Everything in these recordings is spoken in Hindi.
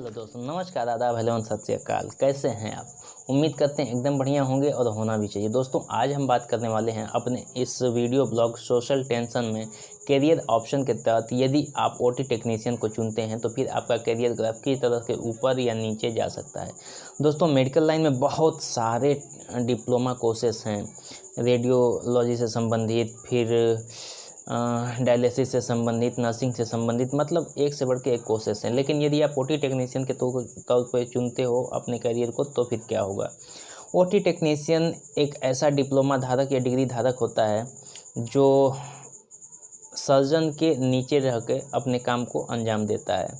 हेलो दोस्तों, नमस्कार, आदाब, हेलो, सत श्री अकाल। कैसे हैं आप? उम्मीद करते हैं एकदम बढ़िया होंगे और होना भी चाहिए। दोस्तों, आज हम बात करने वाले हैं अपने इस वीडियो ब्लॉग सोशल टेंशन में करियर ऑप्शन के तहत यदि आप ओटी टेक्नीशियन को चुनते हैं तो फिर आपका करियर ग्राफ किस तरह से ऊपर या नीचे जा सकता है। दोस्तों, मेडिकल लाइन में बहुत सारे डिप्लोमा कोर्सेस हैं, रेडियोलॉजी से संबंधित, फिर डायलिसिस से संबंधित, नर्सिंग से संबंधित, मतलब एक से बढ़ के एक कोर्सेस हैं। लेकिन यदि आप ओटी टेक्नीशियन के तौर पर चुनते हो अपने करियर को तो फिर क्या होगा। ओटी टेक्नीशियन एक ऐसा डिप्लोमा धारक या डिग्री धारक होता है जो सर्जन के नीचे रह के अपने काम को अंजाम देता है।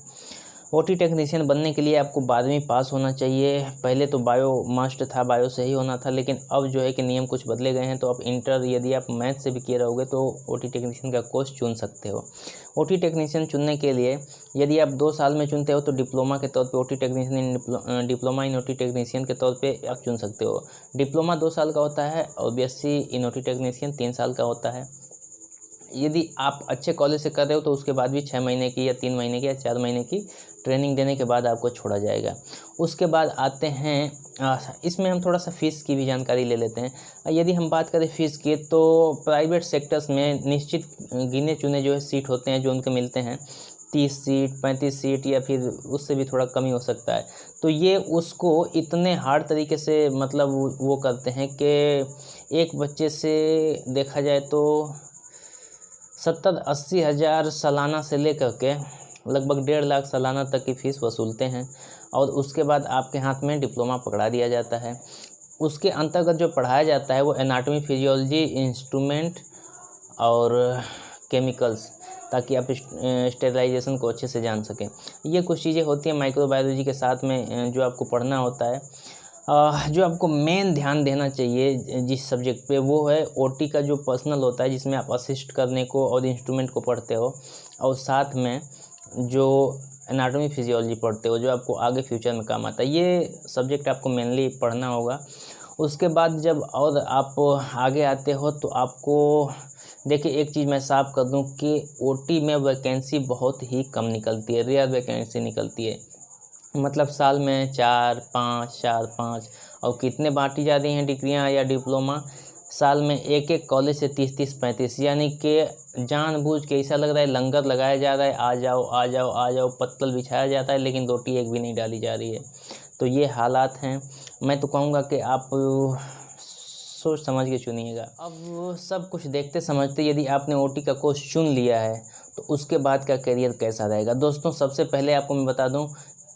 ओटी टेक्नीशियन बनने के लिए आपको 12वीं पास होना चाहिए। पहले तो बायो मस्ट था, बायो से ही होना था, लेकिन अब जो है कि नियम कुछ बदले गए हैं, तो अब इंटर यदि आप मैथ से भी किए रहोगे तो ओटी टेक्नीशियन का कोर्स चुन सकते हो। ओटी टेक्नीशियन चुनने के लिए यदि आप 2 साल में चुनते हो तो डिप्लोमा के तौर पे OT technician, diploma in OT technician के तौर पे आप चुन सकते हो। डिप्लोमा 2 साल का होता है और बीएससी इन ओटी टेक्नीशियन 3 साल का होता है। यदि आप अच्छे कॉलेज से कर रहे हो तो उसके बाद भी 6 महीने की या 3 महीने की या 4 महीने की ट्रेनिंग देने के बाद आपको छोड़ा जाएगा। उसके बाद आते हैं, इसमें हम थोड़ा सा फ़ीस की भी जानकारी ले लेते हैं। यदि हम बात करें फ़ीस की तो प्राइवेट सेक्टर्स में निश्चित गिने चुने जो है सीट होते हैं जो उनके मिलते हैं, 30 सीट, 35 सीट या फिर उससे भी थोड़ा कम ही हो सकता है। तो ये उसको इतने हार्ड तरीके से मतलब वो करते हैं कि एक बच्चे से देखा जाए तो 70-80 हज़ार सालाना से लेकर के लगभग 1.5 लाख सालाना तक की फ़ीस वसूलते हैं और उसके बाद आपके हाथ में डिप्लोमा पकड़ा दिया जाता है। उसके अंतर्गत जो पढ़ाया जाता है वो एनाटॉमी, फिजियोलॉजी, इंस्ट्रूमेंट और केमिकल्स, ताकि आप स्टेरिलाइजेशन को अच्छे से जान सकें। ये कुछ चीज़ें होती हैं माइक्रोबायोलॉजी के साथ में जो आपको पढ़ना होता है। जो आपको मेन ध्यान देना चाहिए जिस सब्जेक्ट पे, वो है ओटी का जो पर्सनल होता है जिसमें आप असिस्ट करने को और इंस्ट्रूमेंट को पढ़ते हो, और साथ में जो एनाटॉमी फिजियोलॉजी पढ़ते हो जो आपको आगे फ्यूचर में काम आता है। ये सब्जेक्ट आपको मेनली पढ़ना होगा। उसके बाद जब और आप आगे आते हो तो आपको देखिए, एक चीज़ मैं साफ कर दूं कि ओटी में वैकेंसी बहुत ही कम निकलती है, रेयर वैकेंसी निकलती है। मतलब साल में 4-5 और कितने बांटी जा रही हैं डिग्रियां या डिप्लोमा, साल में एक एक कॉलेज से 30-30, 35, यानी कि जानबूझ के ऐसा लग रहा है लंगर लगाया जा रहा है, आ जाओ आ जाओ आ जाओ, पत्तल बिछाया जाता है लेकिन रोटी एक भी नहीं डाली जा रही है। तो ये हालात हैं। मैं तो कहूँगा कि आप सोच समझ के चुनिएगा। अब सब कुछ देखते समझते यदि आपने ओटी का कोर्स चुन लिया है तो उसके बाद का करियर कैसा रहेगा। दोस्तों, सबसे पहले आपको मैं बता दूं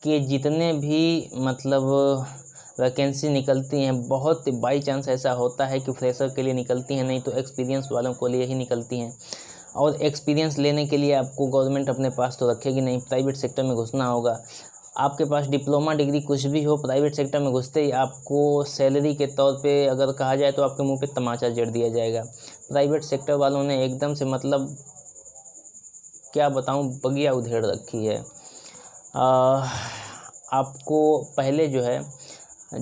कि जितने भी मतलब वैकेंसी निकलती हैं, बहुत बाई चांस ऐसा होता है कि फ्रेशर के लिए निकलती हैं, नहीं तो एक्सपीरियंस वालों को लिए ही निकलती हैं। और एक्सपीरियंस लेने के लिए आपको गवर्नमेंट अपने पास तो रखेगी नहीं, प्राइवेट सेक्टर में घुसना होगा। आपके पास डिप्लोमा डिग्री कुछ भी हो, प्राइवेट सेक्टर में घुसते ही आपको सैलरी के तौर पे अगर कहा जाए तो आपके मुंह पे तमाचा जड़ दिया जाएगा। प्राइवेट सेक्टर वालों ने एकदम से मतलब क्या बताऊं, बगिया उधेड़ रखी है। आपको पहले जो है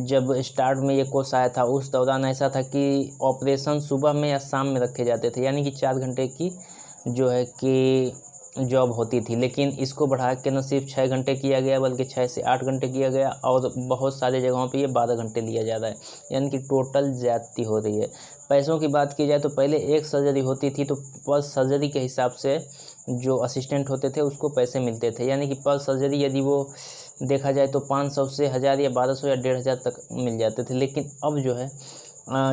जब स्टार्ट में ये कोर्स आया था उस दौरान ऐसा था कि ऑपरेशन सुबह में या शाम में रखे जाते थे, यानी कि 4 घंटे की जो है कि जॉब होती थी। लेकिन इसको बढ़ा के न सिर्फ 6 घंटे किया गया बल्कि 6 से 8 घंटे किया गया, और बहुत सारे जगहों पे ये 12 घंटे लिया जा रहा है, यानी कि टोटल ज्यादती हो रही है। पैसों की बात की जाए तो पहले एक सर्जरी होती थी तो पर सर्जरी के हिसाब से जो असिस्टेंट होते थे उसको पैसे मिलते थे, यानी कि पर सर्जरी यदि वो देखा जाए तो 500 से 1000 या 1200 या 1500 तक मिल जाते थे। लेकिन अब जो है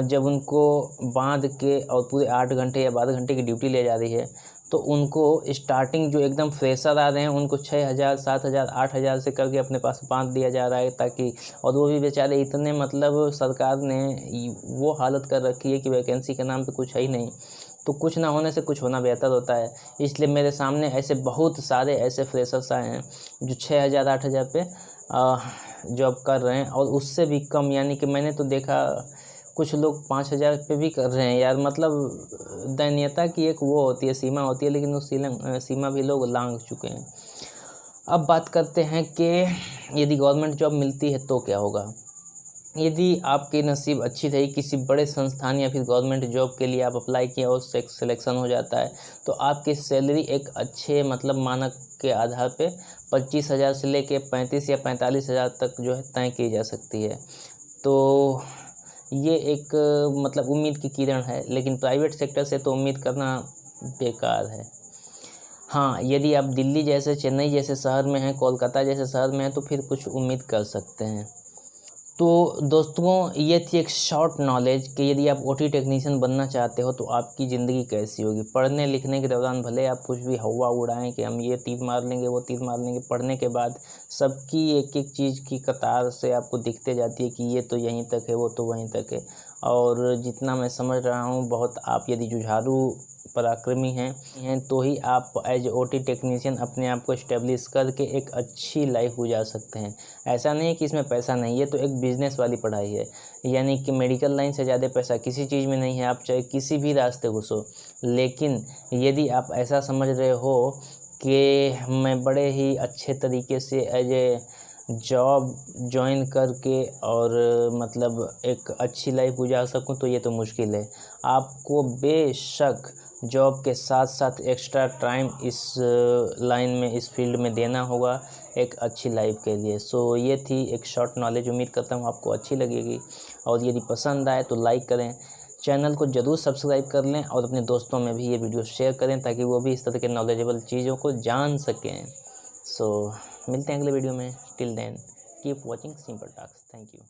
जब उनको बांध के और पूरे 8 घंटे या 12 घंटे की ड्यूटी ले जा रही है तो उनको स्टार्टिंग जो एकदम फ्रेशर आ रहे हैं उनको 6000, 7000, 8000 से करके अपने पास बांध दिया जा रहा है, ताकि, और वो भी बेचारे इतने मतलब सरकार ने वो हालत कर रखी है कि वैकेंसी के नाम पे कुछ है ही नहीं। तो कुछ ना होने से कुछ होना बेहतर होता है, इसलिए मेरे सामने ऐसे बहुत सारे ऐसे फ्रेशर्स आए हैं जो 6000, 8000 पे जॉब कर रहे हैं, और उससे भी कम, यानी कि मैंने तो देखा कुछ लोग 5000 पे भी कर रहे हैं। यार मतलब दयनीयता की एक वो होती है, सीमा होती है, लेकिन उस सीमा भी लोग लांघ चुके हैं। अब बात करते हैं कि यदि गवर्नमेंट जॉब मिलती है तो क्या होगा। यदि आपकी नसीब अच्छी रही, किसी बड़े संस्थान या फिर गवर्नमेंट जॉब के लिए आप अप्लाई किए और सिलेक्शन हो जाता है, तो आपकी सैलरी एक अच्छे मतलब मानक के आधार पे 25,000 से लेके 35 या 45,000 तक जो है तय की जा सकती है। तो ये एक मतलब उम्मीद की किरण है, लेकिन प्राइवेट सेक्टर से तो उम्मीद करना बेकार है। हाँ, यदि आप दिल्ली जैसे, चेन्नई जैसे शहर में हैं, कोलकाता जैसे शहर में हैं, तो फिर कुछ उम्मीद कर सकते हैं। तो दोस्तों, ये थी एक शॉर्ट नॉलेज कि यदि आप ओटी टेक्नीशियन बनना चाहते हो तो आपकी ज़िंदगी कैसी होगी। पढ़ने लिखने के दौरान भले आप कुछ भी हवा उड़ाएं कि हम ये तीर मार लेंगे, वो तीर मार लेंगे, पढ़ने के बाद सबकी एक एक चीज़ की कतार से आपको दिखते जाती है कि ये तो यहीं तक है, वो तो वहीं तक है। और जितना मैं समझ रहा हूँ, बहुत आप यदि जुझारू पराक्रमी हैं तो ही आप एज ओटी टेक्नीशियन अपने आप को इस्टेब्लिश करके एक अच्छी लाइफ गुजार सकते हैं। ऐसा नहीं है कि इसमें पैसा नहीं है, तो एक बिज़नेस वाली पढ़ाई है, यानी कि मेडिकल लाइन से ज़्यादा पैसा किसी चीज़ में नहीं है, आप चाहे किसी भी रास्ते घुसो। लेकिन यदि आप ऐसा समझ रहे हो कि मैं बड़े ही अच्छे तरीके से एज ए जॉब ज्वाइन करके और मतलब एक अच्छी लाइफ गुजार सकूं, तो ये तो मुश्किल है। आपको बेशक जॉब के साथ साथ एक्स्ट्रा टाइम इस लाइन में, इस फील्ड में देना होगा एक अच्छी लाइफ के लिए। सो ये थी एक शॉर्ट नॉलेज, उम्मीद करता हूँ आपको अच्छी लगेगी, और यदि पसंद आए तो लाइक करें, चैनल को ज़रूर सब्सक्राइब कर लें और अपने दोस्तों में भी ये वीडियो शेयर करें ताकि वो भी इस तरह के नॉलेजेबल चीज़ों को जान सकें। सो मिलते हैं अगले वीडियो में। Till then keep watching simple talks. Thank you.